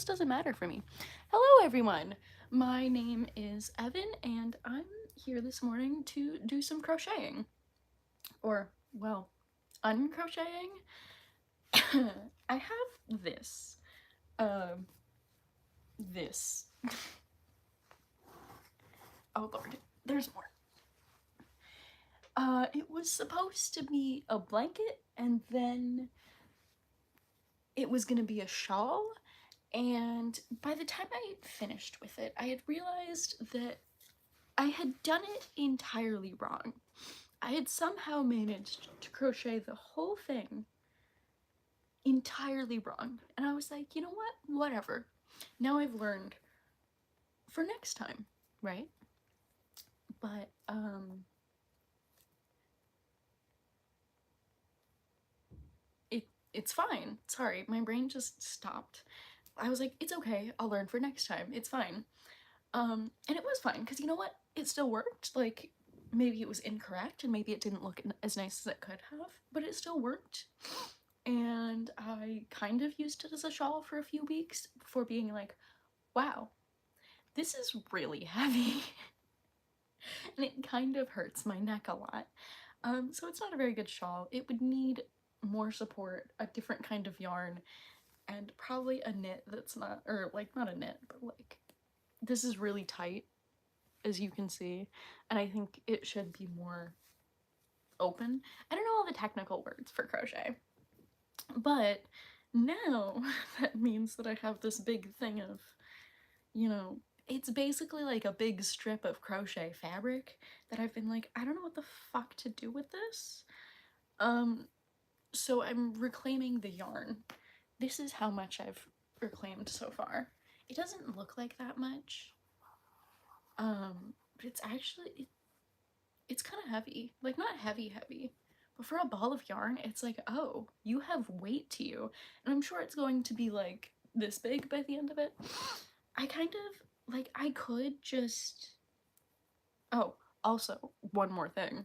this doesn't matter for me. Hello everyone! My name is Evan and I'm here this morning to do some crocheting. Or, well, uncrocheting. I have this. Um, this. Oh lord, there's more. It was supposed to be a blanket and then it was gonna be a shawl, and by the time I had finished with it, I had realized that I had done it entirely wrong. I had somehow managed to crochet the whole thing entirely wrong. And I was like, you know what? Whatever. Now I've learned for next time, right? But, it's fine. Sorry, my brain just stopped. I was like, it's okay. I'll learn for next time. It's fine. And it was fine, because you know what? It still worked. Like, maybe it was incorrect and maybe it didn't look as nice as it could have, but it still worked. And I kind of used it as a shawl for a few weeks before being like, wow, this is really heavy. And it kind of hurts my neck a lot. So it's not a very good shawl. It would need more support, a different kind of yarn, and probably a knit that's not, or like not a knit, but like, this is really tight, as you can see, and I think it should be more open. I don't know all the technical words for crochet, but now that means that I have this big thing of, you know, it's basically like a big strip of crochet fabric that I've been like, I don't know what the fuck to do with this. So I'm reclaiming the yarn. This is how much I've reclaimed so far. It doesn't look like that much, but it's actually, it's kind of heavy. Like, not heavy, but for a ball of yarn, it's like, oh, you have weight to you. And I'm sure it's going to be like this big by the end of it. I kind of, like, I could just, oh, also, one more thing.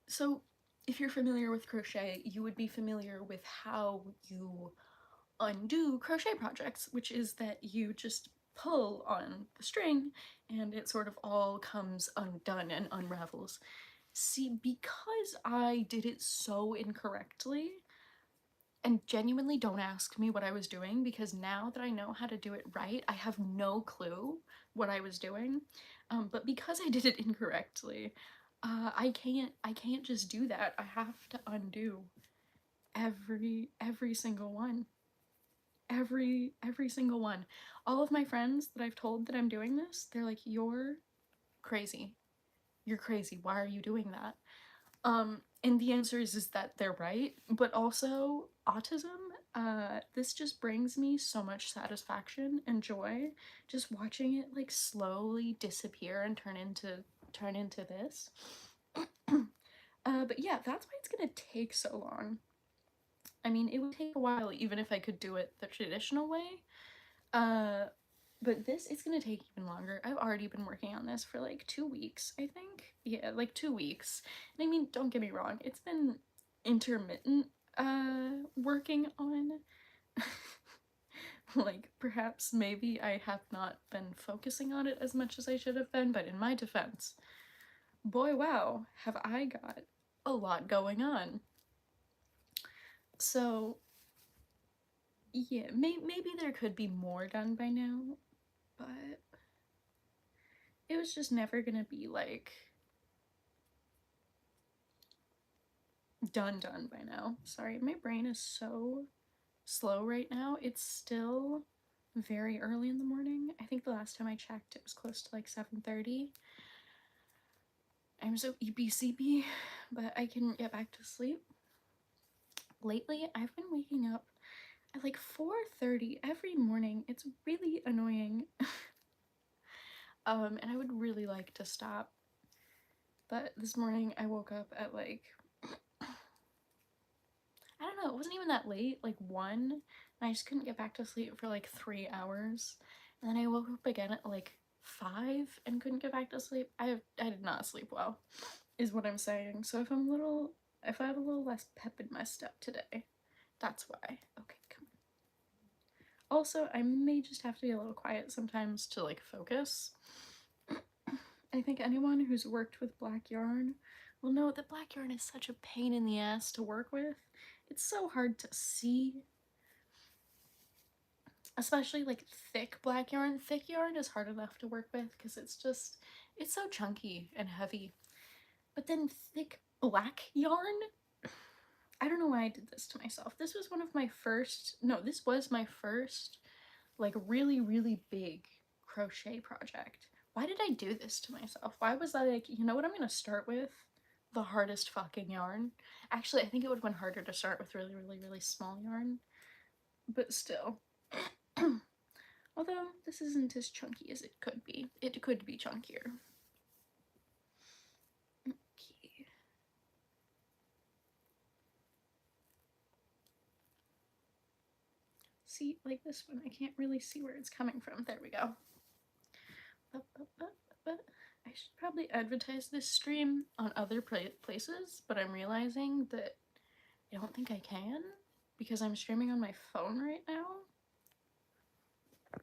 So if you're familiar with crochet, you would be familiar with how you undo crochet projects, which is that you just pull on the string and it sort of all comes undone and unravels. See, because I did it so incorrectly, and genuinely don't ask me what I was doing, because now that I know how to do it right, I have no clue what I was doing. But because I did it incorrectly, I can't just do that. I have to undo every single one. Every single one. All of my friends that I've told that I'm doing this, they're like, you're crazy. You're crazy. Why are you doing that? And the answer is that they're right, but also autism, this just brings me so much satisfaction and joy, just watching it like slowly disappear and turn into this. But yeah, that's why it's gonna take so long. I mean, it would take a while even if I could do it the traditional way. But this is gonna take even longer. I've already been working on this for like 2 weeks, I think. Yeah, like 2 weeks. And I mean, don't get me wrong, it's been intermittent working on. Like, perhaps maybe I have not been focusing on it as much as I should have been, but in my defense, boy wow, have I got a lot going on. So yeah, maybe there could be more done by now, but it was just never gonna be like done by now. Sorry, my brain is so slow right now. It's still very early in the morning. I think the last time I checked it was close to like 7:30. I'm so EBCB, but I can get back to sleep. Lately, I've been waking up at like 4:30 every morning. It's really annoying. And I would really like to stop. But this morning I woke up at like, I don't know, it wasn't even that late, like 1, and I just couldn't get back to sleep for like 3 hours. And then I woke up again at like 5 and couldn't get back to sleep. I did not sleep well, is what I'm saying. So if I have a little less pep in my step today, that's why. Okay, come on. Also, I may just have to be a little quiet sometimes to like focus. I think anyone who's worked with black yarn will know that black yarn is such a pain in the ass to work with. It's so hard to see, especially like thick black yarn. Thick yarn is hard enough to work with because it's so chunky and heavy. But then thick black yarn, I don't know why I did this to myself. This was this was my first like really, really big crochet project. Why did I do this to myself? Why was I like, you know what I'm gonna start with? The hardest fucking yarn. Actually, I think it would have been harder to start with really, really, really small yarn. But still. Although this isn't as chunky as it could be. It could be chunkier. Okay. See, like this one, I can't really see where it's coming from. There we go. I should probably advertise this stream on other places, but I'm realizing that I don't think I can because I'm streaming on my phone right now.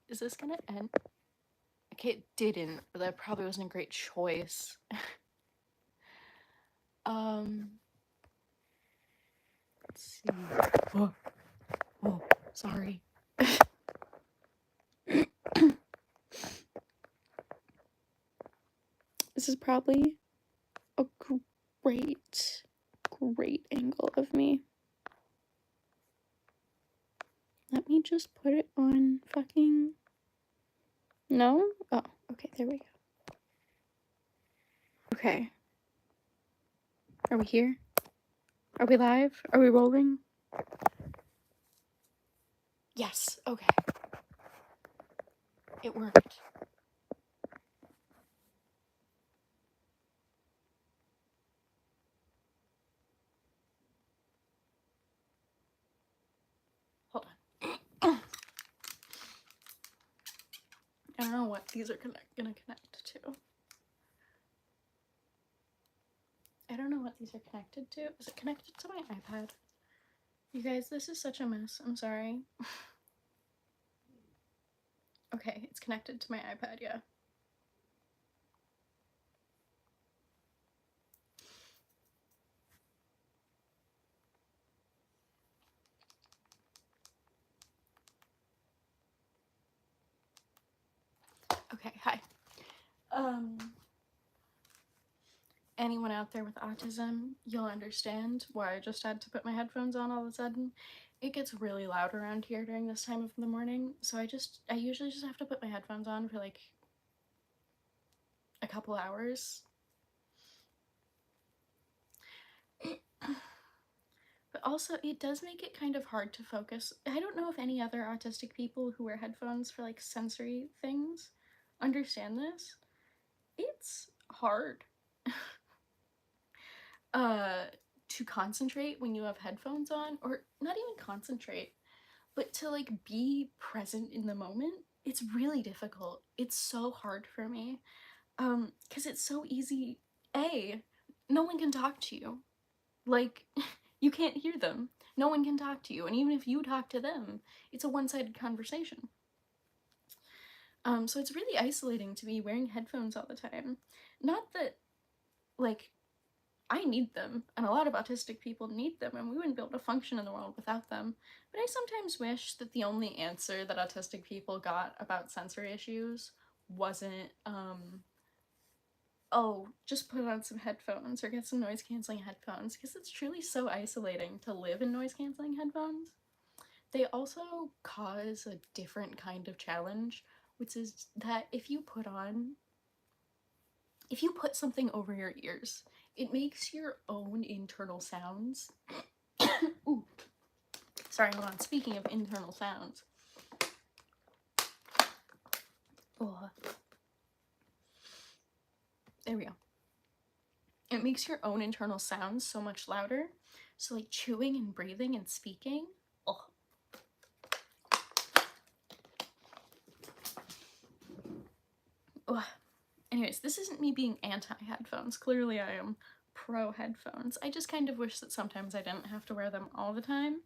Is this gonna end? Okay, it didn't, but that probably wasn't a great choice. Let's see. Oh, sorry. This is probably a great angle of me. Let me just put it on fucking... No? Oh, okay, there we go. Okay. Are we here? Are we live? Are we rolling? Yes, okay. It worked. Hold on. I don't know what these are gonna connect to. I don't know what these are connected to. Is it connected to my iPad? You guys, this is such a mess. I'm sorry. Okay, it's connected to my iPad, yeah. Okay, hi. Anyone out there with autism, you'll understand why I just had to put my headphones on all of a sudden. It gets really loud around here during this time of the morning, so I usually just have to put my headphones on for like a couple hours. But also, it does make it kind of hard to focus. I don't know if any other autistic people who wear headphones for like sensory things understand this. It's hard to concentrate when you have headphones on, or not even concentrate, but to like be present in the moment. It's really difficult. It's so hard for me because it's so easy. No one can talk to you. Like, you can't hear them. No one can talk to you, and even if you talk to them, it's a one-sided conversation. So it's really isolating to be wearing headphones all the time. Not that, like, I need them, and a lot of autistic people need them, and we wouldn't be able to function in the world without them. But I sometimes wish that the only answer that autistic people got about sensory issues wasn't, oh, just put on some headphones or get some noise-canceling headphones, because it's truly so isolating to live in noise-canceling headphones. They also cause a different kind of challenge, which is that if you put something over your ears, it makes your own internal sounds. Ooh. Sorry, hold on. Speaking of internal sounds. Oh. There we go. It makes your own internal sounds so much louder. So like chewing and breathing and speaking. Oh. Oh. Anyways, this isn't me being anti-headphones. Clearly I am pro-headphones. I just kind of wish that sometimes I didn't have to wear them all the time.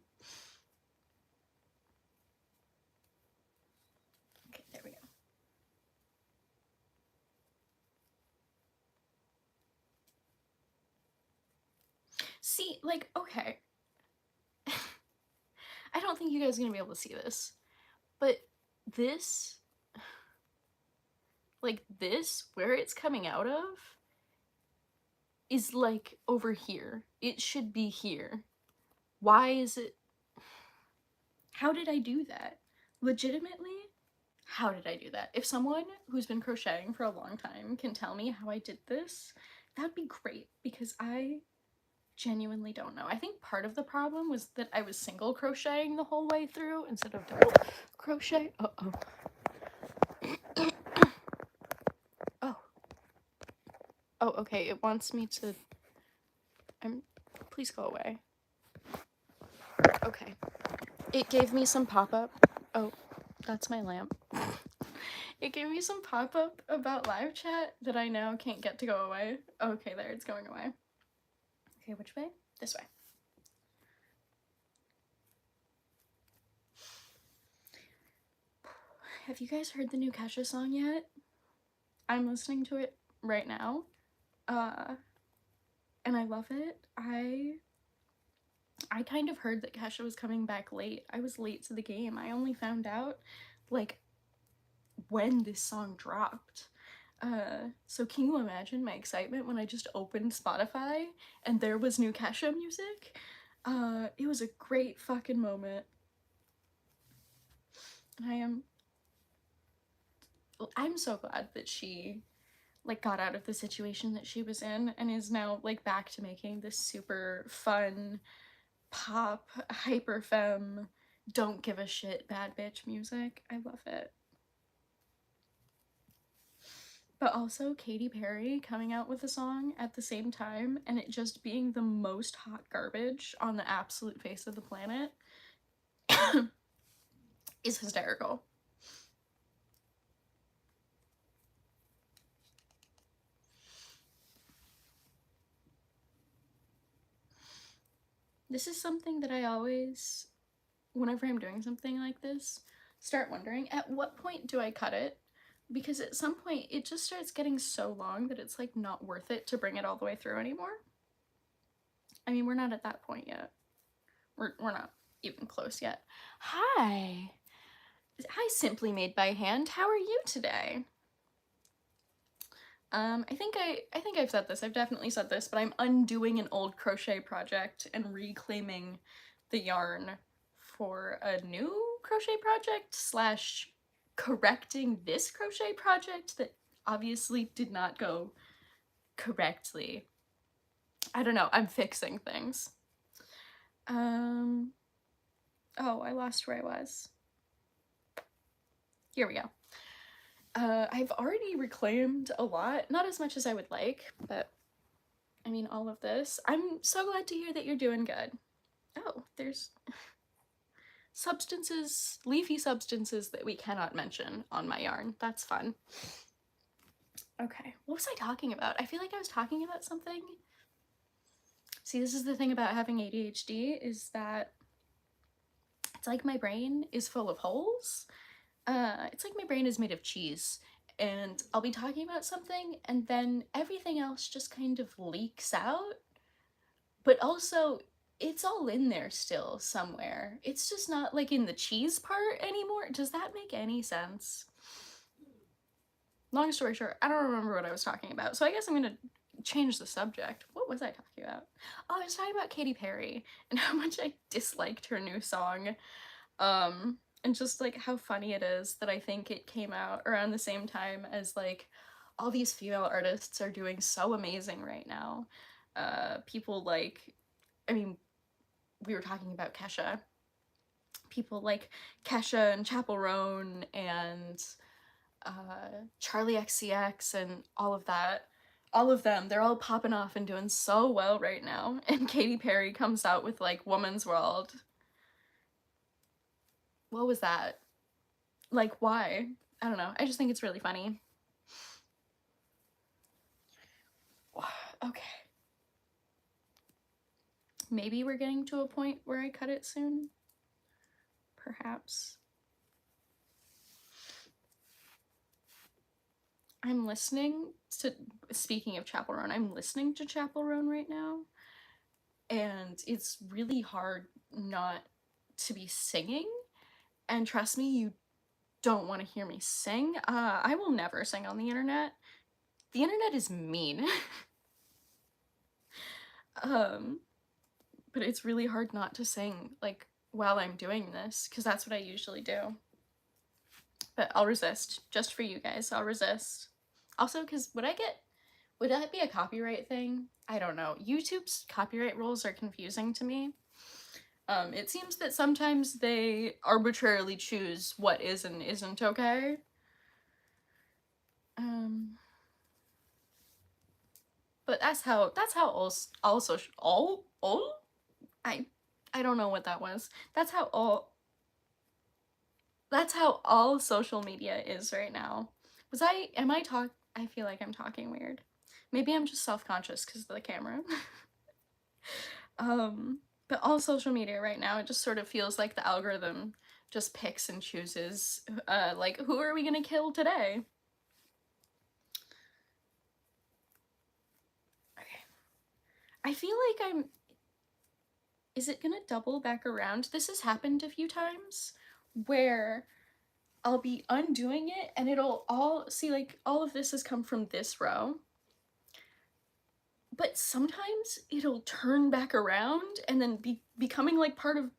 See, like, okay. I don't think you guys are gonna be able to see this, but this, like this, where it's coming out of, is like over here. It should be here. Why is it? How did I do that? Legitimately, how did I do that? If someone who's been crocheting for a long time can tell me how I did this, that'd be great, because I genuinely don't know. I think part of the problem was that I was single crocheting the whole way through instead of double crochet. Uh-oh. Oh. Oh, okay, it wants me to... Please go away. Okay. It gave me some pop-up. Oh, that's my lamp. It gave me some pop-up about live chat that I now can't get to go away. Okay, there, it's going away. Okay, which way? This way. Have you guys heard the new Kesha song yet? I'm listening to it right now. And I love it. I kind of heard that Kesha was coming back late. I was late to the game. I only found out, like, when this song dropped. So can you imagine my excitement when I just opened Spotify and there was new Kesha music? It was a great fucking moment. I'm so glad that she, like, got out of the situation that she was in and is now, like, back to making this super fun pop, hyper femme, don't give a shit bad bitch music. I love it. But also Katy Perry coming out with a song at the same time and it just being the most hot garbage on the absolute face of the planet is hysterical. This is something that I always, whenever I'm doing something like this, start wondering, at what point do I cut it? Because at some point it just starts getting so long that it's like not worth it to bring it all the way through anymore. I mean, we're not at that point yet. We're not even close yet. Hi, Simply Made by Hand. How are you today? I think I've said this. I've definitely said this, but I'm undoing an old crochet project and reclaiming the yarn for a new crochet project slash correcting this crochet project that obviously did not go correctly. I don't know. I'm fixing things. Oh, I lost where I was. Here we go. I've already reclaimed a lot, not as much as I would like, but I mean, all of this. I'm so glad to hear that you're doing good. Oh, there's substances, leafy substances that we cannot mention on my yarn. That's fun. Okay, what was I talking about? I feel like I was talking about something. See, this is the thing about having ADHD, is that it's like my brain is full of holes. It's like my brain is made of cheese, and I'll be talking about something and then everything else just kind of leaks out, but also it's all in there still somewhere. It's just not like in the cheese part anymore. Does that make any sense? Long story short, I don't remember what I was talking about, so I guess I'm gonna change the subject. What was I talking about? Oh, I was talking about Katy Perry and how much I disliked her new song. And just like how funny it is that I think it came out around the same time as like all these female artists are doing so amazing right now. People like, I mean, we were talking about Kesha. People like Kesha and Chapel Roan and Charlie XCX and all of that. All of them, they're all popping off and doing so well right now. And Katy Perry comes out with like Woman's World. What was that? Like, why? I don't know. I just think it's really funny. Okay. Maybe we're getting to a point where I cut it soon. Perhaps. I'm listening to, speaking of Chapel Roan, I'm listening to Chapel Roan right now. and it's really hard not to be singing. And trust me, you don't want to hear me sing. I will never sing on the internet. The internet is mean. um, but it's really hard not to sing, like, while I'm doing this, because that's what I usually do. But I'll resist. Just for you guys, I'll resist. Also, because would that be a copyright thing? I don't know. YouTube's copyright rules are confusing to me. It seems that sometimes they arbitrarily choose what is and isn't okay. But that's how all social all I don't know what that was. That's how all social media is right now. I feel like I'm talking weird. Maybe I'm just self-conscious because of the camera. But all social media right now, it just sort of feels like the algorithm just picks and chooses, like, who are we gonna kill today? Okay. I feel like is it gonna double back around? This has happened a few times where I'll be undoing it and it'll see, like, all of this has come from this row. But sometimes it'll turn back around and then be becoming like part of,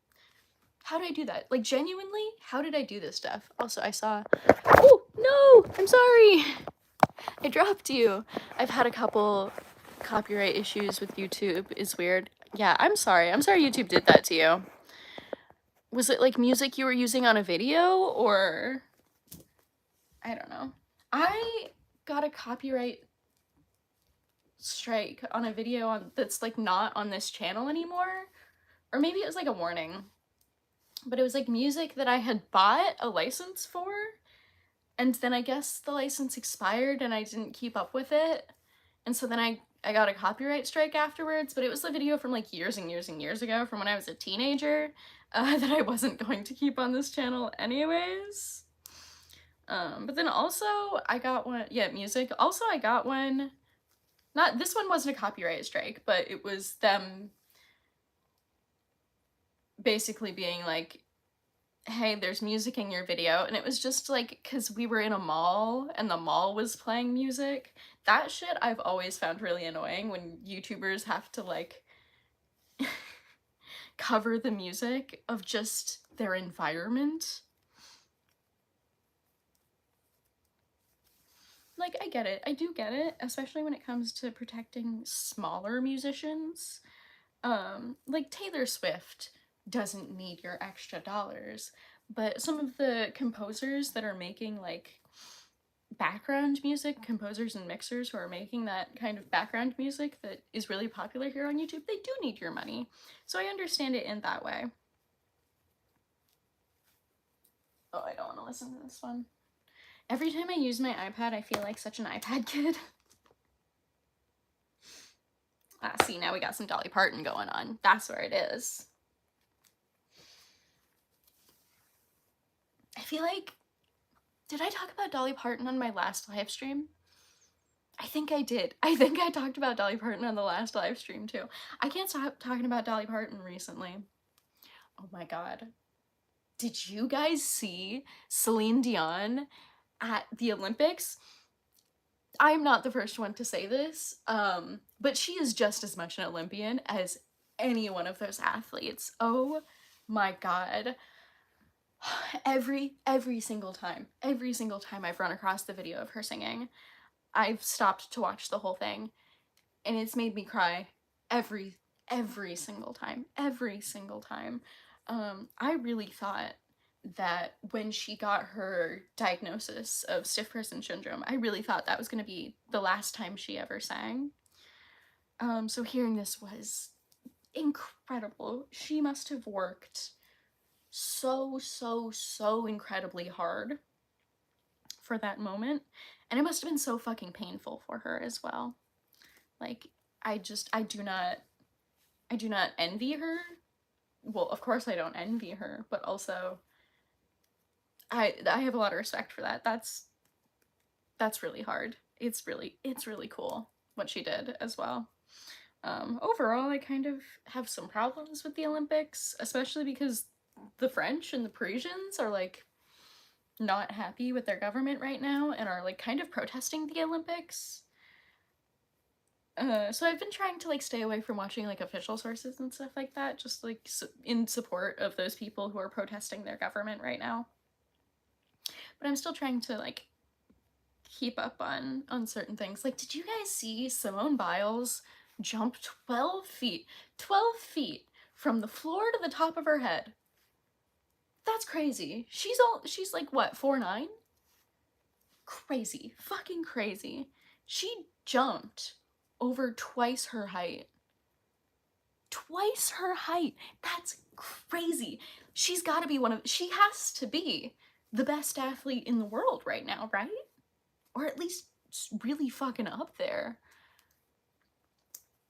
how did I do that? Like, genuinely, how did I do this stuff? Also, I saw, oh no, I'm sorry. I dropped you. I've had a couple copyright issues with YouTube. It's weird. Yeah, I'm sorry. I'm sorry YouTube did that to you. Was it like music you were using on a video, or I don't know. I got a copyright strike on a video that's like not on this channel anymore, or maybe it was like a warning, but it was like music that I had bought a license for, and then I guess the license expired and I didn't keep up with it, and so then I got a copyright strike afterwards. But it was the video from like years and years and years ago, from when I was a teenager, that I wasn't going to keep on this channel anyways. But then also I got one, yeah, music. Also I got one, not, this one wasn't a copyright strike, but it was them basically being like, hey, there's music in your video. And it was just like, because we were in a mall and the mall was playing music. That shit I've always found really annoying, when YouTubers have to like cover the music of just their environment. Like, I get it. I do get it, especially when it comes to protecting smaller musicians. Like Taylor Swift doesn't need your extra dollars, but some of the composers that are making like background music, composers and mixers who are making that kind of background music that is really popular here on YouTube, they do need your money. So I understand it in that way. Oh, I don't want to listen to this one. Every time I use my iPad, I feel like such an iPad kid. See, now we got some Dolly Parton going on. That's where it is. I feel like, did I talk about Dolly Parton on my last live stream? I think I did. I think I talked about Dolly Parton on the last live stream too. I can't stop talking about Dolly Parton recently. Oh my god. Did you guys see Celine Dion at the Olympics? I'm not the first one to say this, but she is just as much an Olympian as any one of those athletes. Oh my god. Every single time I've run across the video of her singing, I've stopped to watch the whole thing, and it's made me cry every single time. I really thought that when she got her diagnosis of stiff person syndrome, I really thought that was going to be the last time she ever sang. So hearing this was incredible. She must have worked so incredibly hard for that moment, and it must have been so fucking painful for her as well. Like, I do not envy her. Well, of course I don't envy her, but also I have a lot of respect for that. That's really hard. It's really cool what she did as well. Overall, I kind of have some problems with the Olympics, especially because the French and the Parisians are like not happy with their government right now and are like kind of protesting the Olympics. So I've been trying to like stay away from watching like official sources and stuff like that, just like in support of those people who are protesting their government right now. But I'm still trying to like keep up on certain things. Like, did you guys see Simone Biles jump 12 feet? 12 feet from the floor to the top of her head. That's crazy. She's like what, 4'9"? Crazy. Fucking crazy. She jumped over twice her height. Twice her height. That's crazy. She's got to be she has to be the best athlete in the world right now, right? Or at least really fucking up there.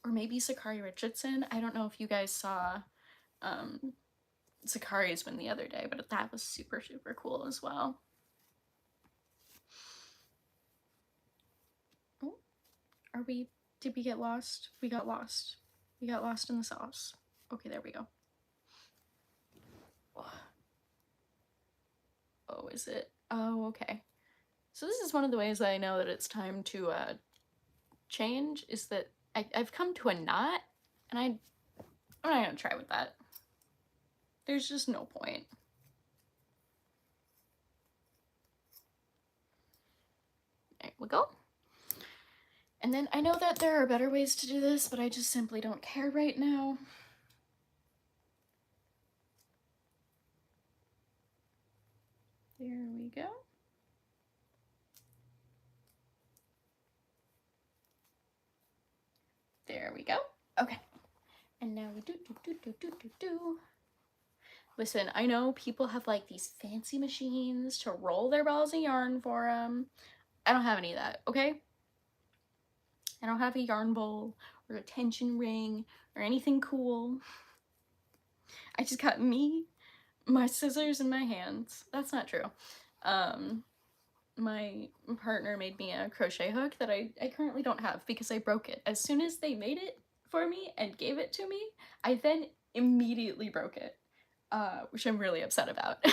Or maybe Sakari Richardson. I don't know if you guys saw Sakari's win the other day, but that was super, super cool as well. Oh, did we get lost? We got lost. We got lost in the sauce. Okay, there we go. Oh, is it? Oh, okay. So this is one of the ways that I know that it's time to change, is that I've come to a knot, and I'm not gonna try with that. There's just no point. There we go. And then I know that there are better ways to do this, but I just simply don't care right now. There we go. There we go. Okay. And now we do. Listen, I know people have like these fancy machines to roll their balls of yarn for them. I don't have any of that, okay? I don't have a yarn bowl or a tension ring or anything cool. I just got me, my scissors, and my hands. That's not true. My partner made me a crochet hook that I currently don't have because I broke it. As soon as they made it for me and gave it to me, I then immediately broke it, which I'm really upset about.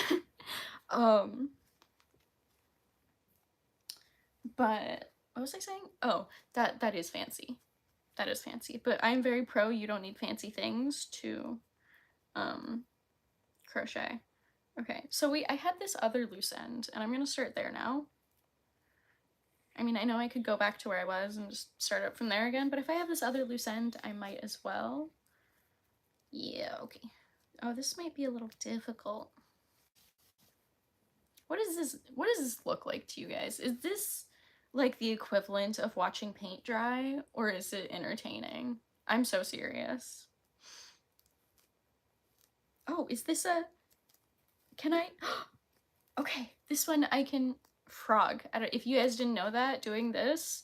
But what was I saying? Oh, that is fancy. That is fancy. But I'm very pro, you don't need fancy things to crochet. Okay, so I had this other loose end, and I'm gonna start there now. I mean, I know I could go back to where I was and just start up from there again, but if I have this other loose end, I might as well. Yeah, okay. Oh, this might be a little difficult. What does this look like to you guys? Is this like the equivalent of watching paint dry, or is it entertaining? I'm so serious. Oh, is this can I? Okay, this one I can frog. If you guys didn't know that, doing this,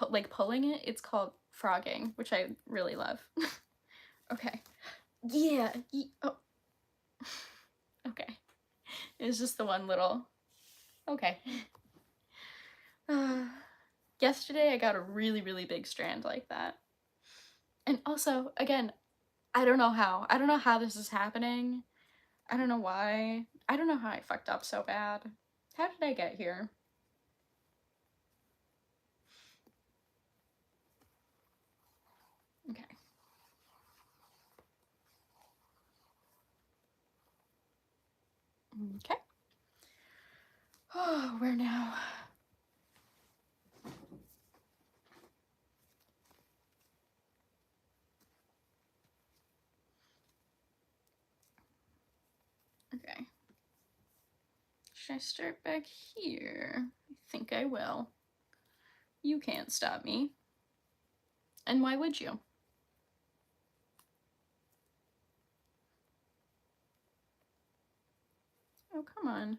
like pulling it, it's called frogging, which I really love. Okay. Yeah. Oh. Okay. It's just the one little. Okay. Yesterday I got a really, really big strand like that. And also, again, I don't know how. I don't know how this is happening. I don't know why. I don't know how I fucked up so bad. How did I get here? Okay. Okay. Oh, where now? Okay. Should I start back here? I think I will. You can't stop me. And why would you? Oh, come on.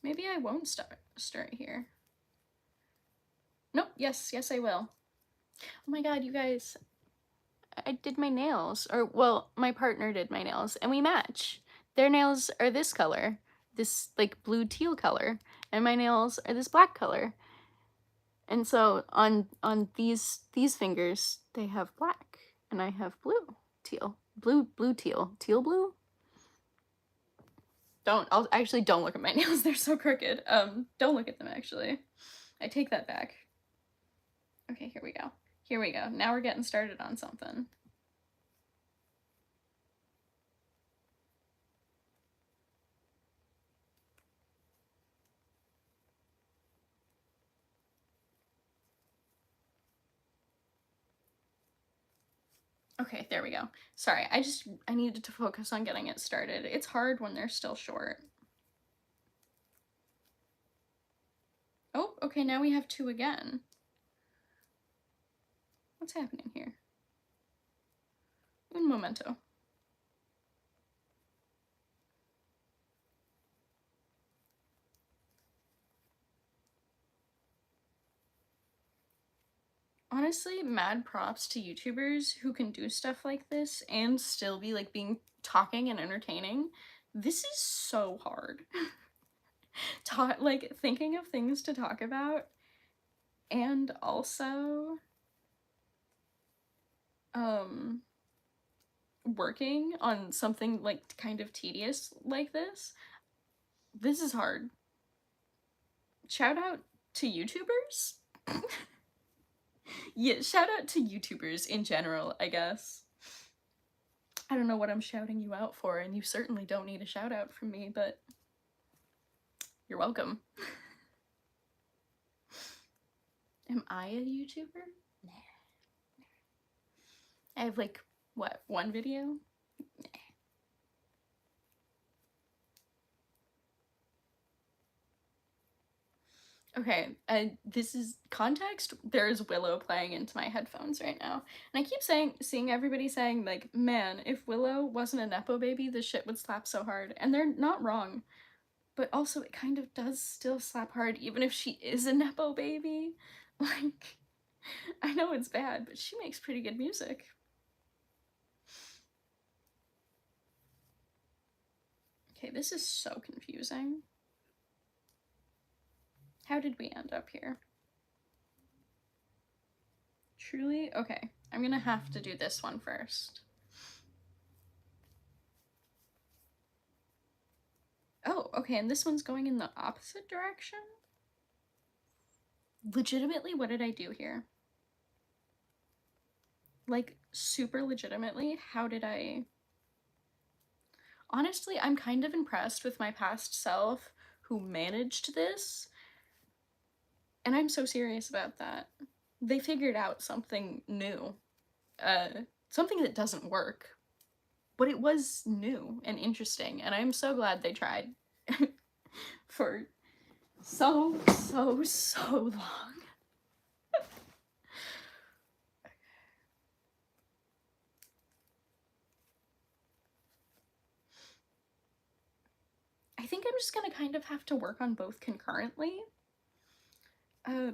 Maybe I won't start here. Nope, yes, I will. Oh my god, you guys. I did my nails. Or, well, my partner did my nails, and we match. Their nails are this color. This, like, blue teal color. And my nails are this black color. And so on these fingers, they have black, and I have blue, teal, blue, teal, teal blue. Don't look at my nails. They're so crooked. Don't look at them, actually. I take that back. Okay, here we go. Here we go. Now we're getting started on something. Okay, there we go. Sorry, I needed to focus on getting it started. It's hard when they're still short. Oh, okay, now we have 2 again. What's happening here? Un momento. Honestly, mad props to YouTubers who can do stuff like this and still be like talking and entertaining. This is so hard. Like thinking of things to talk about and also working on something like kind of tedious like this. This is hard. Shout out to YouTubers. Yeah, shout out to YouTubers in general, I guess. I don't know what I'm shouting you out for, and you certainly don't need a shout out from me, but you're welcome. Am I a YouTuber? Nah. I have like, what, 1 video? Nah. Okay, this is context. There is Willow playing into my headphones right now. And I keep seeing everybody saying, like, man, if Willow wasn't a Nepo baby, this shit would slap so hard. And they're not wrong. But also, it kind of does still slap hard, even if she is a Nepo baby. Like, I know it's bad, but she makes pretty good music. Okay, this is so confusing. How did we end up here? Truly? Okay, I'm gonna have to do this one first. Oh, okay, and this one's going in the opposite direction? Legitimately, what did I do here? Like, super legitimately, how did I... Honestly, I'm kind of impressed with my past self who managed this, and I'm so serious about that. They figured out something new. Something that doesn't work, but it was new and interesting, and I'm so glad they tried for so long. I think I'm just gonna kind of have to work on both concurrently.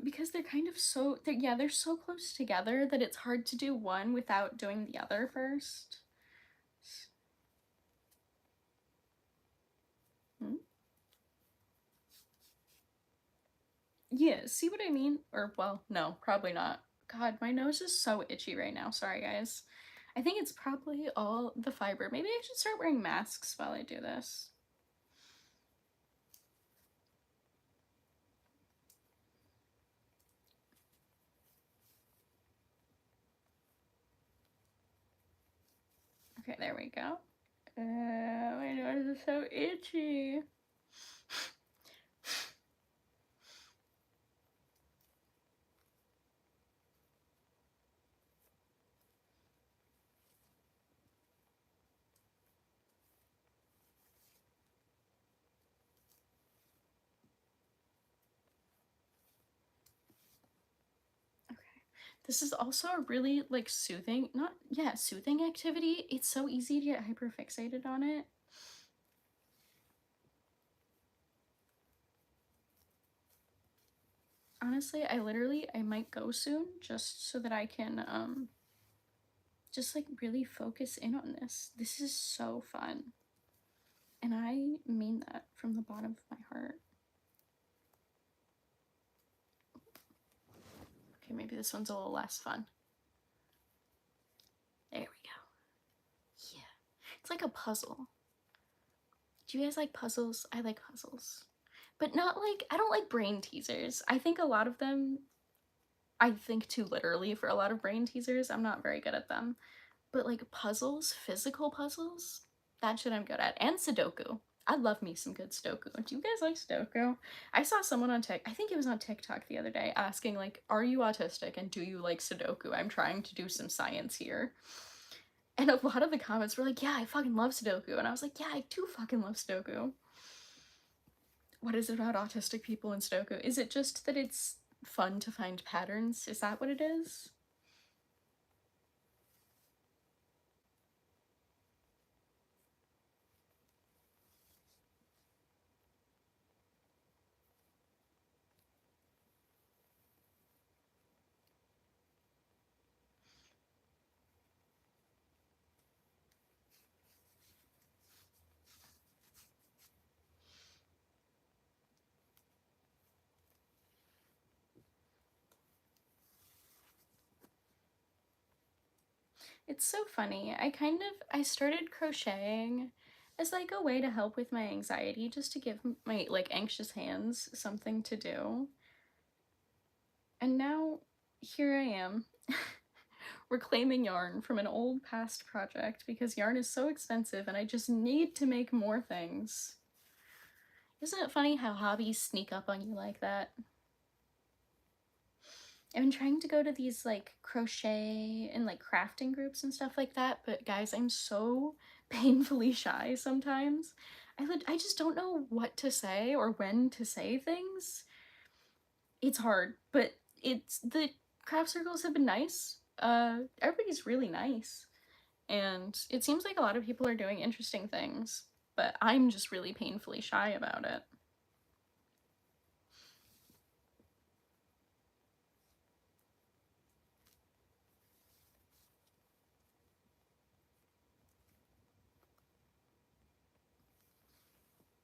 Because they're kind of so, they're so close together that it's hard to do one without doing the other first. Yeah, see what I mean? Or, well, no, probably not. God, my nose is so itchy right now. Sorry, guys. I think it's probably all the fiber. Maybe I should start wearing masks while I do this. Okay, there we go. My nose is so itchy. This is also a really, like, soothing, soothing activity. It's so easy to get hyperfixated on it. Honestly, I might go soon just so that I can, just, like, really focus in on this. This is so fun. And I mean that from the bottom of my heart. Okay, maybe this one's a little less fun. There we go. Yeah. It's like a puzzle. Do you guys like puzzles? I like puzzles. But not like, I don't like brain teasers. I think a lot of them, I think too literally for a lot of brain teasers. I'm not very good at them. But like puzzles, physical puzzles, that shit I'm good at. And Sudoku. I love me some good Sudoku. Do you guys like Sudoku? I saw someone on I think it was on TikTok the other day asking like, are you autistic and do you like Sudoku? I'm trying to do some science here. And a lot of the comments were like, yeah, I fucking love Sudoku. And I was like, yeah, I do fucking love Sudoku. What is it about autistic people in Sudoku? Is it just that it's fun to find patterns? Is that what it is? It's so funny. I started crocheting as like a way to help with my anxiety, just to give my like anxious hands something to do. And now here I am reclaiming yarn from an old past project because yarn is so expensive and I just need to make more things. Isn't it funny how hobbies sneak up on you like that? I've been trying to go to these like crochet and like crafting groups and stuff like that, but guys, I'm so painfully shy sometimes. I just don't know what to say or when to say things. It's hard, but it's the craft circles have been nice. Everybody's really nice, and it seems like a lot of people are doing interesting things, but I'm just really painfully shy about it.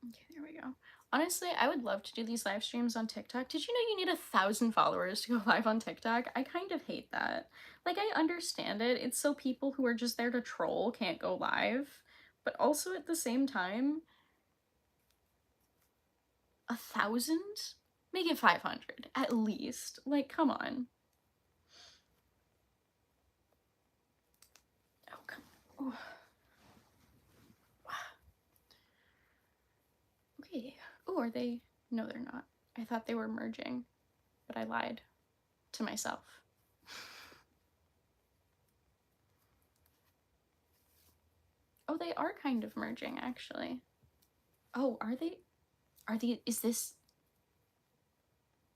Okay, there we go. Honestly, I would love to do these live streams on TikTok. Did you know you need 1,000 followers to go live on TikTok? I kind of hate that. Like, I understand it. It's so people who are just there to troll can't go live. But also at the same time, 1,000? Make it 500, at least. Like, come on. Oh, come on. Ooh. Okay. Oh, are they? No, they're not. I thought they were merging, but I lied to myself. Oh, they are kind of merging, actually. Oh, are they? Is this?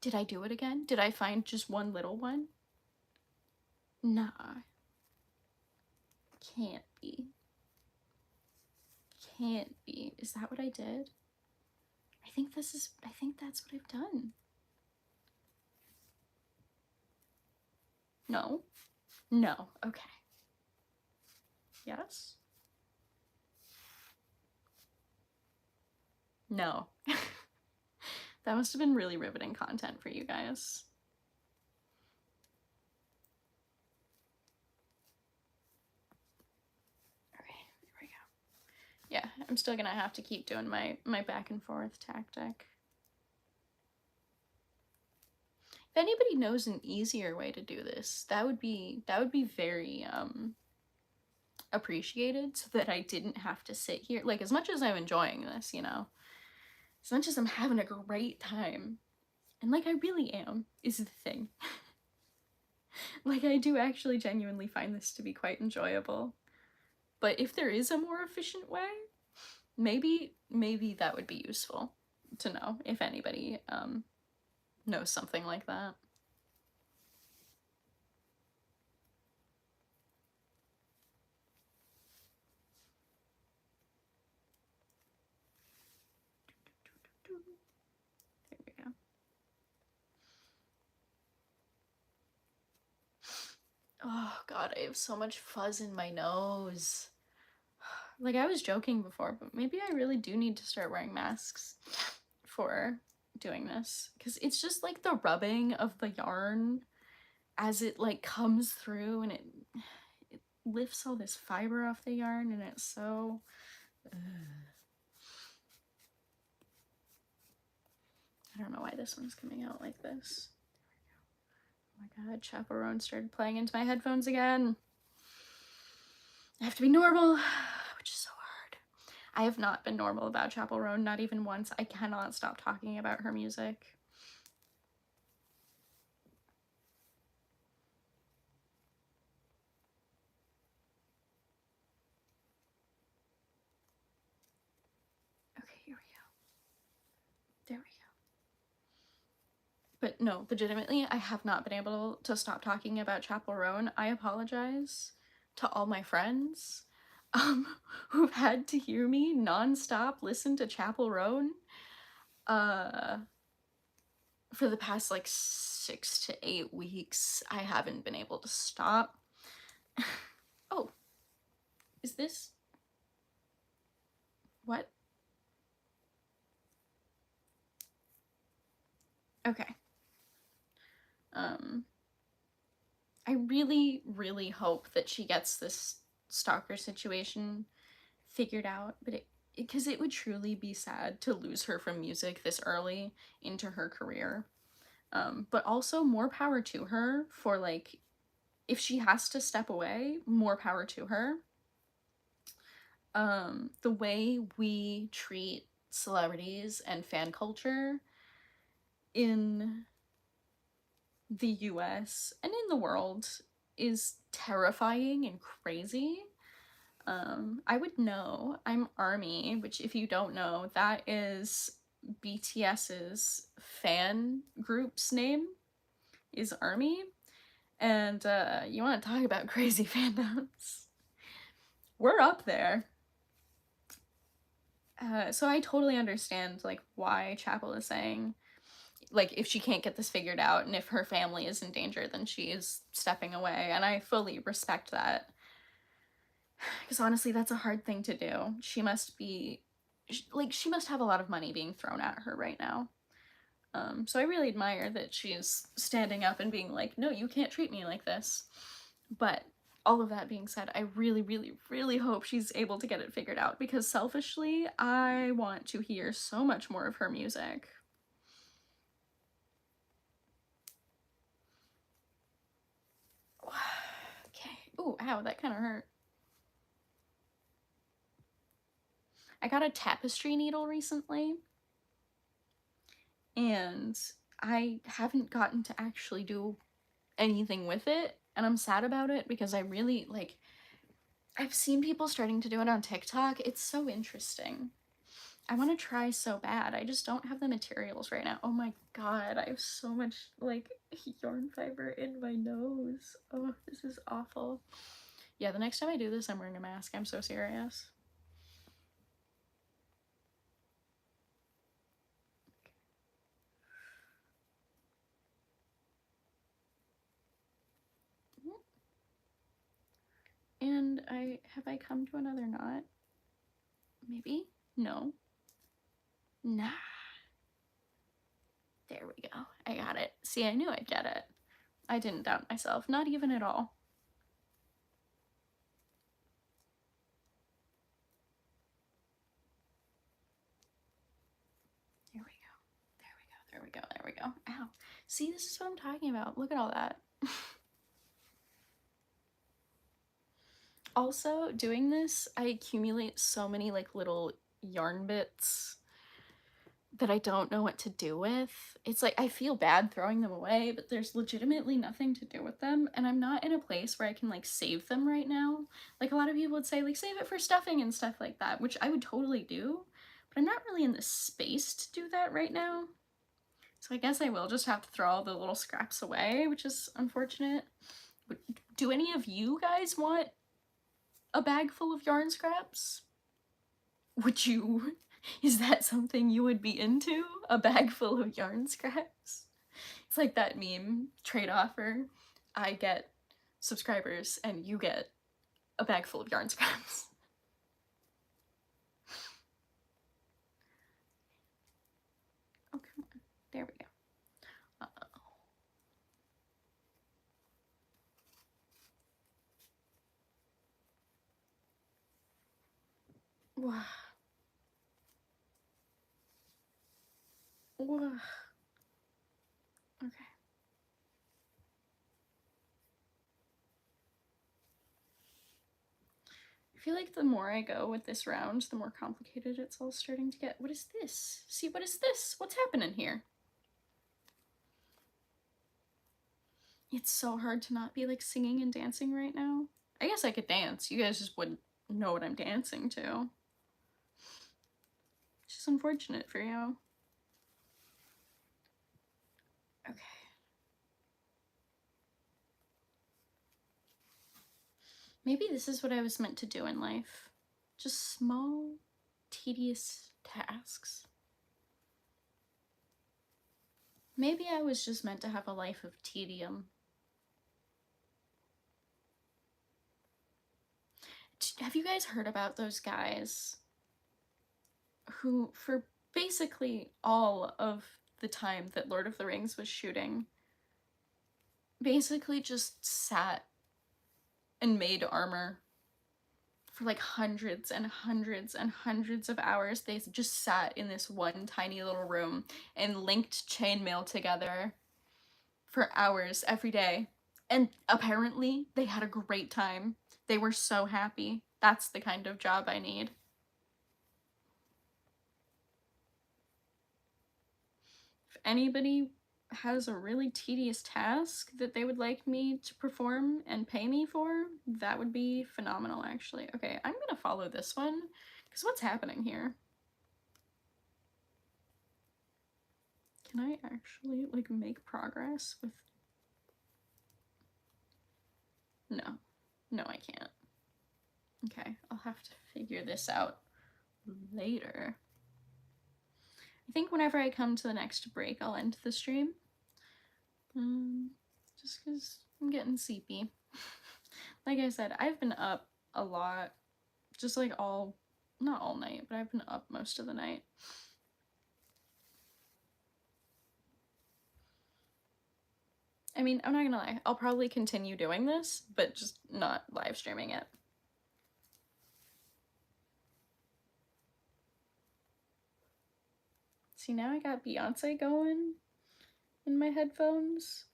Did I do it again? Did I find just one little one? Nah. Can't be. Can't be. Is that what I did? I think that's what I've done. No? No. Okay. Yes? No. That must have been really riveting content for you guys. Alright, there we go. Yeah, I'm still gonna have to keep doing my back and forth tactic. If anybody knows an easier way to do this, that would be very appreciated, so that I didn't have to sit here. Like, as much as I'm enjoying this, you know, as much as I'm having a great time, and like I really am, is the thing. Like, I do actually genuinely find this to be quite enjoyable. But if there is a more efficient way, maybe that would be useful to know if anybody knows something like that. There we go. Oh god, I have so much fuzz in my nose. Like, I was joking before, but maybe I really do need to start wearing masks for doing this, because it's just like the rubbing of the yarn as it like comes through and it lifts all this fiber off the yarn, and it's so I don't know why this one's coming out like this. Oh my god, Chaperone started playing into my headphones again. I have to be normal, which is so hard. I have not been normal about Chaperone, not even once. I cannot stop talking about her music. Okay, here we go. There we go. But no, legitimately, I have not been able to stop talking about Chapel Roan. I apologize to all my friends who've had to hear me nonstop listen to Chapel Roan for the past like 6 to 8 weeks. I haven't been able to stop. Oh, is this what? Okay. I really, really hope that she gets this stalker situation figured out, but because it would truly be sad to lose her from music this early into her career. But also more power to her for like, if she has to step away, more power to her. The way we treat celebrities and fan culture in the US and in the world is terrifying and crazy. I would know. I'm ARMY, which if you don't know, that is BTS's fan group's name is ARMY. And you want to talk about crazy fandoms? We're up there. So I totally understand like why Chapel is saying like if she can't get this figured out and if her family is in danger, then she is stepping away, and I fully respect that. Because honestly, that's a hard thing to do. She must be like, she must have a lot of money being thrown at her right now. So I really admire that she's standing up and being like, no, you can't treat me like this. But all of that being said, I really, really, really hope she's able to get it figured out, because selfishly, I want to hear so much more of her music. Okay. Ooh, ow, that kind of hurt. I got a tapestry needle recently, and I haven't gotten to actually do anything with it, and I'm sad about it because I really like, I've seen people starting to do it on TikTok. It's so interesting. I want to try so bad. I just don't have the materials right now. Oh my god, I have so much like yarn fiber in my nose. Oh, this is awful. Yeah, the next time I do this, I'm wearing a mask. I'm so serious. And have I come to another knot? Maybe? No. Nah. There we go. I got it. See, I knew I'd get it. I didn't doubt myself, not even at all. There we go. There we go. There we go. There we go. Ow. See, this is what I'm talking about. Look at all that. Also, doing this, I accumulate so many like little yarn bits that I don't know what to do with. It's like I feel bad throwing them away, but there's legitimately nothing to do with them, and I'm not in a place where I can like save them right now. Like a lot of people would say like save it for stuffing and stuff like that, which I would totally do, but I'm not really in the space to do that right now. So I guess I will just have to throw all the little scraps away, which is unfortunate. Do any of you guys want a bag full of yarn scraps? Would you? Is that something you would be into? A bag full of yarn scraps? It's like that meme trade offer. I get subscribers and you get a bag full of yarn scraps. Oh, come on. There we go. Uh-oh. Wow. Wow. Okay. I feel like the more I go with this round, the more complicated it's all starting to get. What is this? See, what is this? What's happening here? It's so hard to not be like singing and dancing right now. I guess I could dance. You guys just wouldn't know what I'm dancing to. It's just unfortunate for you. Okay. Maybe this is what I was meant to do in life. Just small, tedious tasks. Maybe I was just meant to have a life of tedium. Have you guys heard about those guys who, for basically all of the time that Lord of the Rings was shooting, basically just sat and made armor for like hundreds and hundreds and hundreds of hours? They just sat in this one tiny little room and linked chainmail together for hours every day. And apparently they had a great time. They were so happy. That's the kind of job I need. If anybody has a really tedious task that they would like me to perform and pay me for, that would be phenomenal, actually. Okay, I'm gonna follow this one, because what's happening here? Can I actually, like, make progress with... No. No, I can't. Okay, I'll have to figure this out later. I think whenever I come to the next break, I'll end the stream. Just because I'm getting sleepy. Like I said, I've been up a lot, just like not all night, but I've been up most of the night. I mean, I'm not gonna lie, I'll probably continue doing this, but just not live streaming it. See, now I got Beyonce going in my headphones.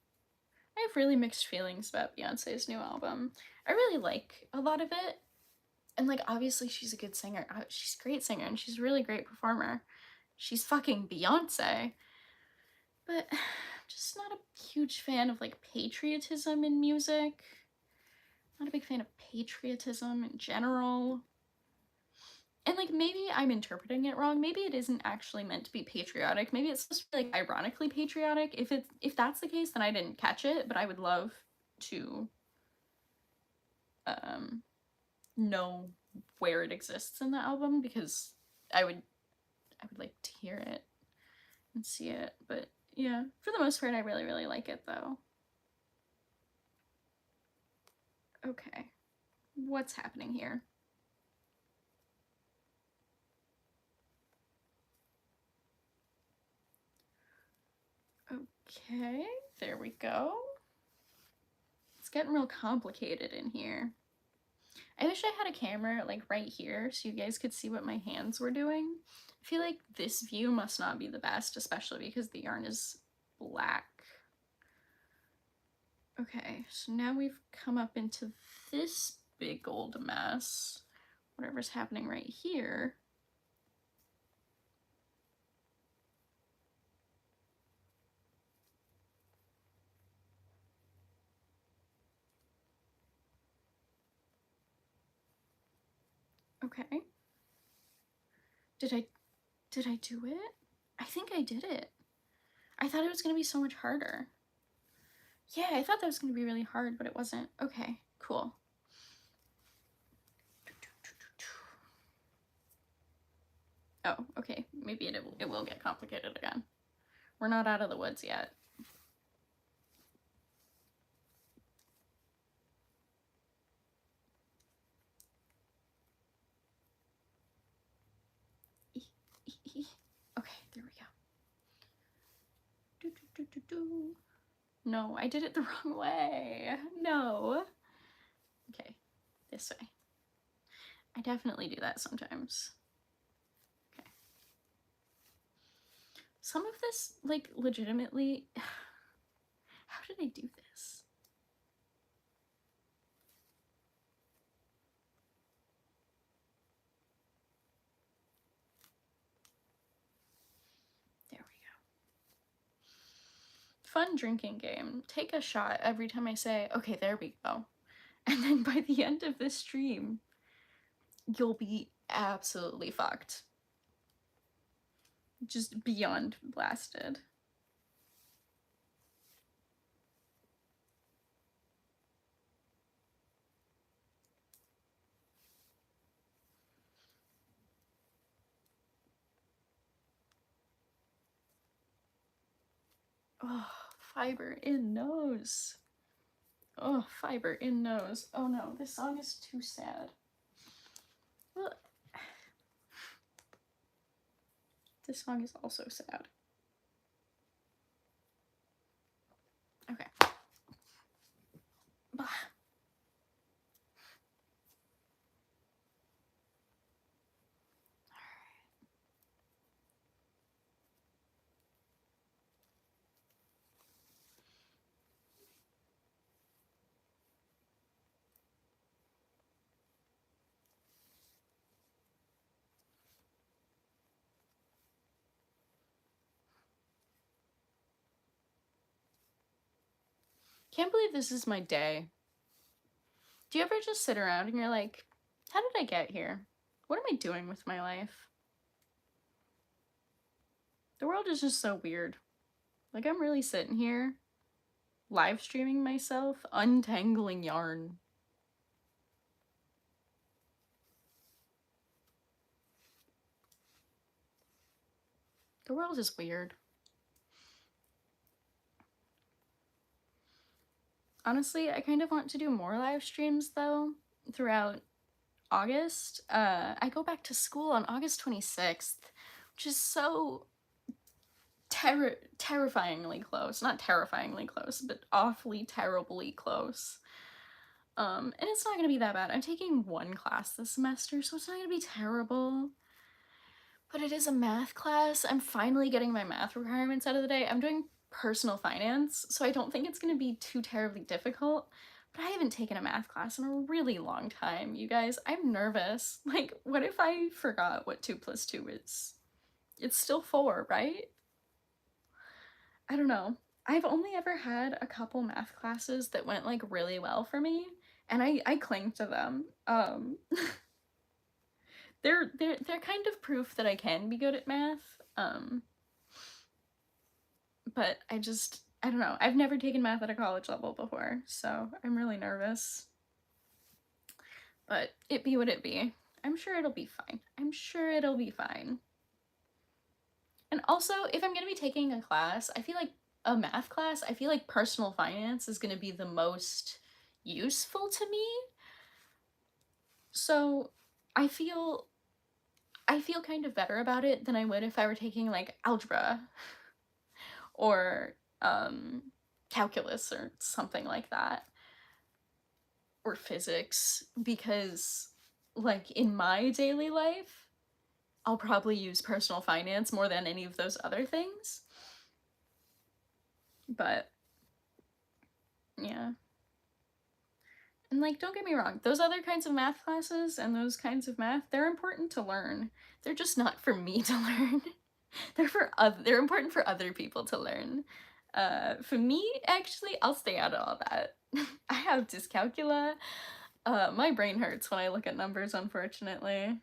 I have really mixed feelings about Beyonce's new album. I really like a lot of it. And like, obviously she's a good singer. She's a great singer and she's a really great performer. She's fucking Beyonce. But I'm just not a huge fan of like patriotism in music. Not a big fan of patriotism in general. And like, maybe I'm interpreting it wrong. Maybe it isn't actually meant to be patriotic. Maybe it's supposed to be like ironically patriotic. If that's the case, then I didn't catch it, but I would love to know where it exists in the album, because I would like to hear it and see it. But yeah, for the most part, I really, really like it though. Okay, what's happening here? Okay, there we go. It's getting real complicated in here. I wish I had a camera like right here so you guys could see what my hands were doing. I feel like this view must not be the best, especially because the yarn is black. Okay, so now we've come up into this big old mess. Whatever's happening right here. Okay. Did I do it? I think I did it. I thought it was gonna be so much harder. Yeah, I thought that was gonna be really hard, but it wasn't. Okay, cool. Oh, okay. Maybe it will get complicated again. We're not out of the woods yet. Okay, there we go. No, I did it the wrong way. No. Okay, this way. I definitely do that sometimes. Okay. Some of this, like, legitimately, how did I do this? There we go. Fun drinking game. Take a shot every time I say, okay, there we go. And then by the end of this stream, you'll be absolutely fucked. Just beyond blasted. Oh, fiber in nose. Oh, fiber in nose. Oh no, this song is too sad. Well, this song is also sad. Okay. Bah. Can't believe this is my day. Do you ever just sit around and you're like, how did I get here? What am I doing with my life? The world is just so weird. Like, I'm really sitting here, live streaming myself, untangling yarn. The world is weird. Honestly, I kind of want to do more live streams, though, throughout August. I go back to school on August 26th, which is so terrifyingly close. Not terrifyingly close, but awfully terribly close. And it's not gonna be that bad. I'm taking one class this semester, so it's not gonna be terrible. But it is a math class. I'm finally getting my math requirements out of the day. I'm doing personal finance, so I don't think it's gonna be too terribly difficult. But I haven't taken a math class in a really long time, you guys. I'm nervous. Like, what if I forgot what 2 plus 2 is? It's still 4, right? I don't know. I've only ever had a couple math classes that went like really well for me, and I cling to them. They're kind of proof that I can be good at math. But I don't know. I've never taken math at a college level before, so I'm really nervous. But it be what it be. I'm sure it'll be fine. I'm sure it'll be fine. And also, if I'm gonna be taking a class, I feel like a math class, I feel like personal finance is gonna be the most useful to me. So I feel kind of better about it than I would if I were taking like algebra or calculus or something like that, or physics, because like in my daily life, I'll probably use personal finance more than any of those other things. But yeah. And like, don't get me wrong, those other kinds of math classes and those kinds of math, they're important to learn. They're just not for me to learn. They're important for other people to learn. For me, actually, I'll stay out of all that. I have dyscalculia. My brain hurts when I look at numbers, unfortunately.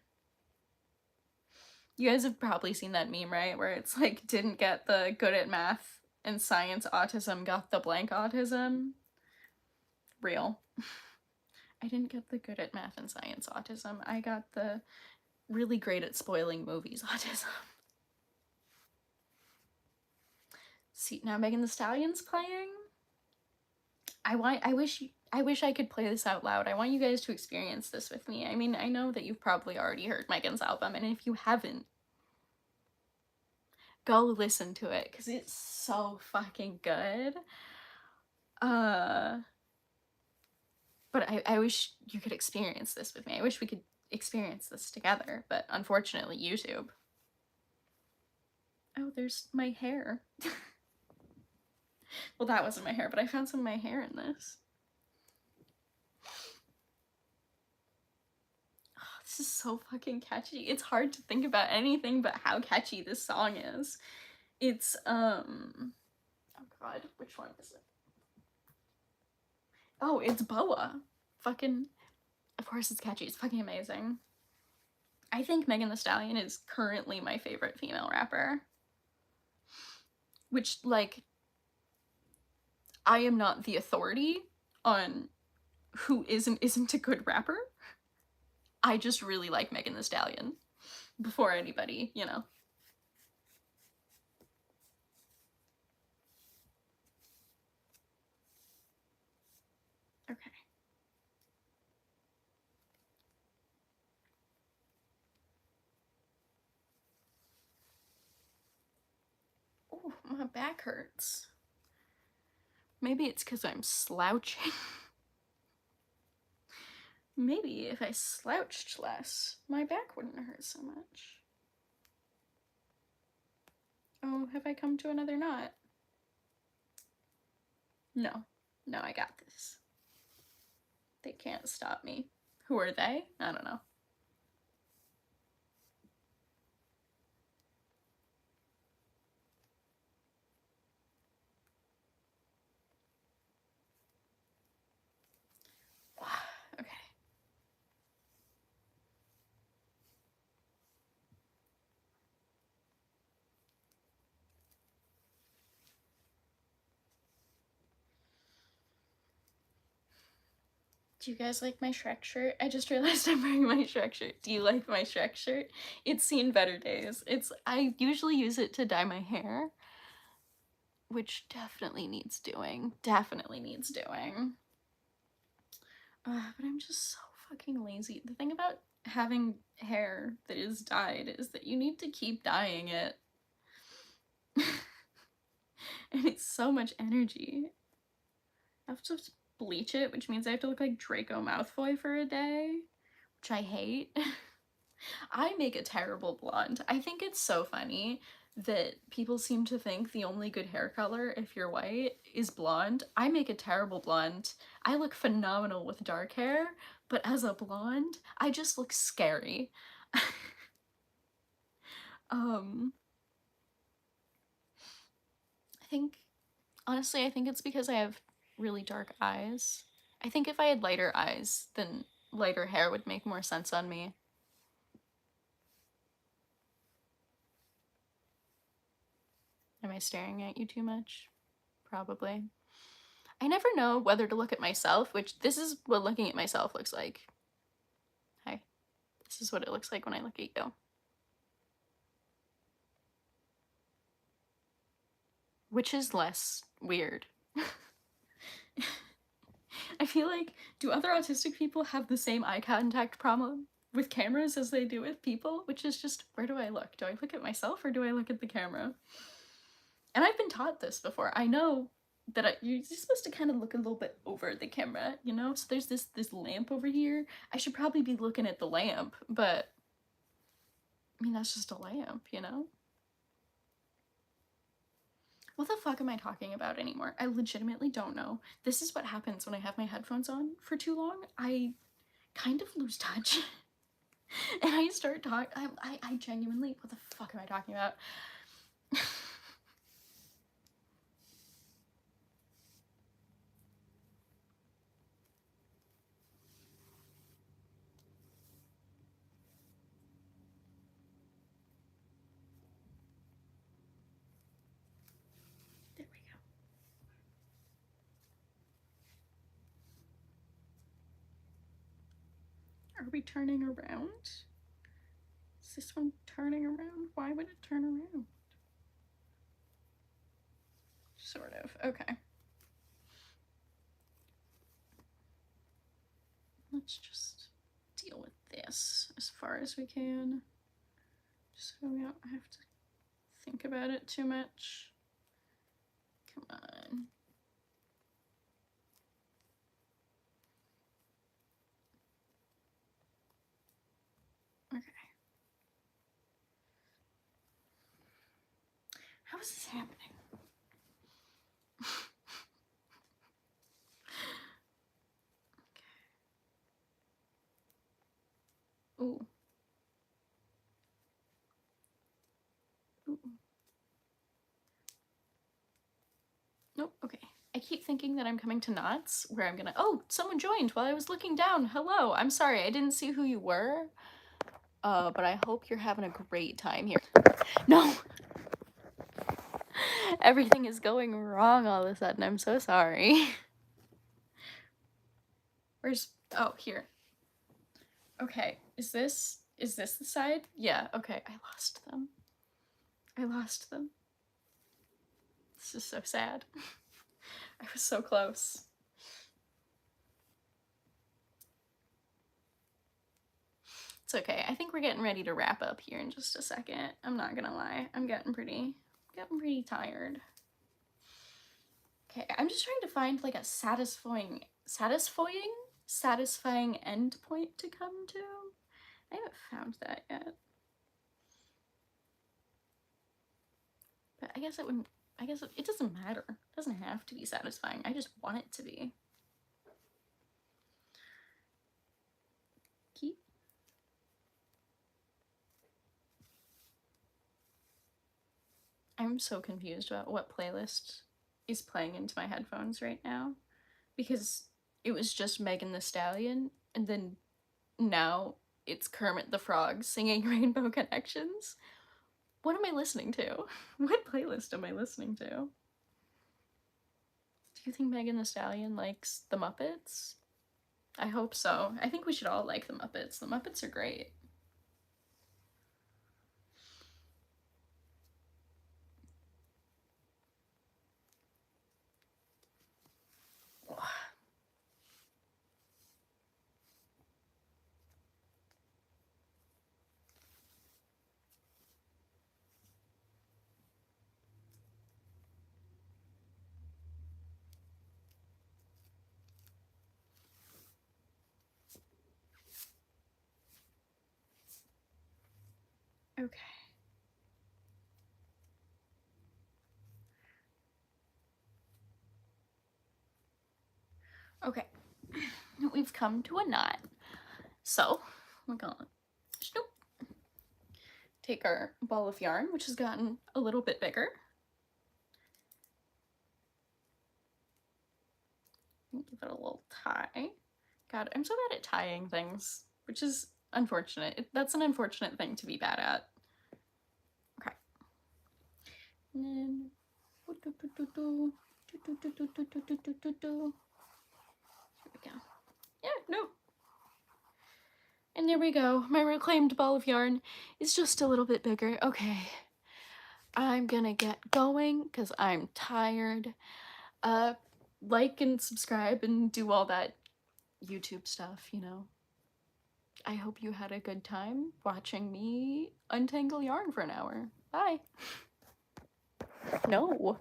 You guys have probably seen that meme, right? Where it's like, didn't get the good at math and science autism, got the blank autism. Real. I didn't get the good at math and science autism. I got the really great at spoiling movies autism. See, now Megan Thee Stallion's playing. I wish I could play this out loud. I want you guys to experience this with me. I mean, I know that you've probably already heard Megan's album, and if you haven't, go listen to it, because it's so fucking good. But I wish you could experience this with me. I wish we could experience this together, but unfortunately YouTube. Oh, there's my hair. Well, that wasn't my hair, but I found some of my hair in this. Oh, this is so fucking catchy. It's hard to think about anything but how catchy this song is. It's, oh god, which one is it? Oh, it's Boa. Fucking, of course it's catchy. It's fucking amazing. I think Megan Thee Stallion is currently my favorite female rapper. Which, like, I am not the authority on who isn't a good rapper. I just really like Megan Thee Stallion before anybody, you know. Okay. Oh, my back hurts. Maybe it's because I'm slouching. Maybe if I slouched less, my back wouldn't hurt so much. Oh, have I come to another knot? No. No, I got this. They can't stop me. Who are they? I don't know. Okay. Do you guys like my Shrek shirt? I just realized I'm wearing my Shrek shirt. Do you like my Shrek shirt? It's seen better days. I usually use it to dye my hair, which definitely needs doing. Definitely needs doing. But I'm just so fucking lazy. The thing about having hair that is dyed is that you need to keep dyeing it. And it's so much energy. I have to bleach it, which means I have to look like Draco Malfoy for a day, which I hate. I make a terrible blonde. I think it's so funny that people seem to think the only good hair color, if you're white, is blonde. I make a terrible blonde. I look phenomenal with dark hair, but as a blonde, I just look scary. Honestly, I think it's because I have really dark eyes. I think if I had lighter eyes, then lighter hair would make more sense on me. Am I staring at you too much? Probably. I never know whether to look at myself, which this is what looking at myself looks like. Hi. This is what it looks like when I look at you. Which is less weird. I feel like, do other autistic people have the same eye contact problem with cameras as they do with people? Which is just, where do I look? Do I look at myself or do I look at the camera? And I've been taught this before. I know that you're supposed to kind of look a little bit over the camera, you know? So there's this lamp over here. I should probably be looking at the lamp, but I mean, that's just a lamp, you know? What the fuck am I talking about anymore? I legitimately don't know. This is what happens when I have my headphones on for too long. I kind of lose touch. And I start talking. I genuinely, what the fuck am I talking about? There we go. Are we turning around? Is this one turning around? Why would it turn around? Sort of. Okay. Let's just deal with this as far as we can, so we don't have to think about it too much. Come on. is this happening? Ooh. Ooh. Nope, okay. I keep thinking that I'm coming to knots where I'm gonna, oh, someone joined while I was looking down. Hello, I'm sorry, I didn't see who you were. But I hope you're having a great time here. No! Everything is going wrong all of a sudden, I'm so sorry. Where's, oh, here. Okay, is this the side? Yeah, okay, I lost them. I lost them. This is so sad. I was so close. It's okay. I think we're getting ready to wrap up here in just a second. I'm not gonna lie. I'm getting pretty tired. Okay, I'm just trying to find like a satisfying end point to come to. I haven't found that yet. But I guess it doesn't matter. It doesn't have to be satisfying. I just want it to be. Keep. I'm so confused about what playlist is playing into my headphones right now, because it was just Megan Thee Stallion, and then now it's Kermit the Frog singing Rainbow Connections. What am I listening to? What playlist am I listening to? Do you think Megan Thee Stallion likes the Muppets? I hope so. I think we should all like the Muppets. The Muppets are great. Okay. Okay. We've come to a knot. So, we're gonna take our ball of yarn, which has gotten a little bit bigger. Give it a little tie. God, I'm so bad at tying things, which is unfortunate. That's an unfortunate thing to be bad at. Okay. And then, here we go. Yeah, no. And there we go. My reclaimed ball of yarn is just a little bit bigger. Okay. I'm gonna get going because I'm tired. Like and subscribe and do all that YouTube stuff, you know. I hope you had a good time watching me untangle yarn for an hour. Bye. No.